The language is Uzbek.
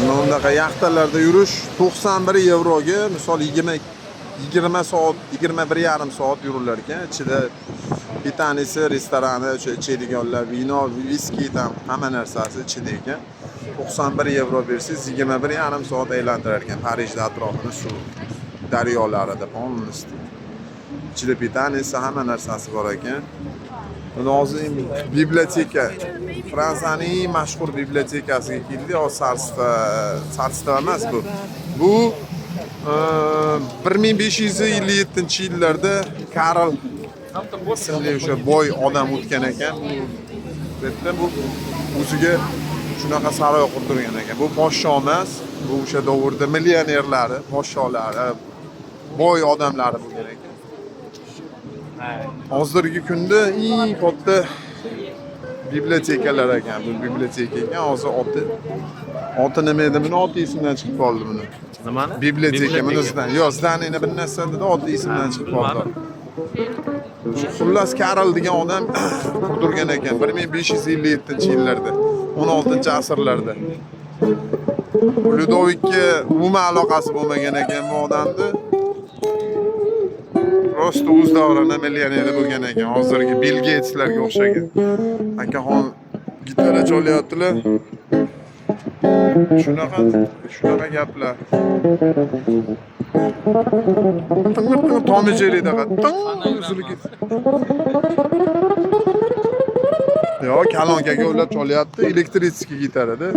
Bunaqa yaxtalarda yurish 91 yevroga, misol 20 soat, 21,5 soat yurilar ekan. Ichida bitanisi restorani, o'sha ichadiganlar, vino, viski ham hamma narsasi ichida ekan. 91 yevro bersangiz 21,5 soat aylantirar ekan Parijda atrofini suv daryolarida polностью. Ichida bitanisi hamma narsasi bor ekan. Hozir biblioteka, Fransiyaning eng mashhur bibliotekasiga keldik. Sarstva emas bu. Bu 1557-yillarda Karl ismli o'sha boy odam o'tgan ekan. Bu yerda bu o'ziga shunaqa saroy qurdirgan ekan. Bu podsho emas, bu o'sha davrda millionerlari, podsholalar, boy odamlari bo'lgan ekan. Hozirgi kunda eng katta bibliotekalar ekan. Bu biblioteka ekan. Hozir oti nima edi? Buni oti esimdan chiqib qoldi buni. Nimani? Biblioteka bunisidan. Yo'q, zdaniyani bir narsada oti esimdan chiqib qoldi. Xullas Karl degan odam qurdirgan ekan 1557-yillarda, 16-asrlarda. Ludovikga umuman aloqasi bo'lmagan ekan bu odamni. Rost o'z davrini millioneri bo'lgan ekan. Hozirgi Bill Gateslarga o'xshagan. Akaxon gitara chalyaptilar. Shunaqa gaplar. Tom and Jerry'da Yo, kalonkaga ular chalyapti, elektritskiy gitarada.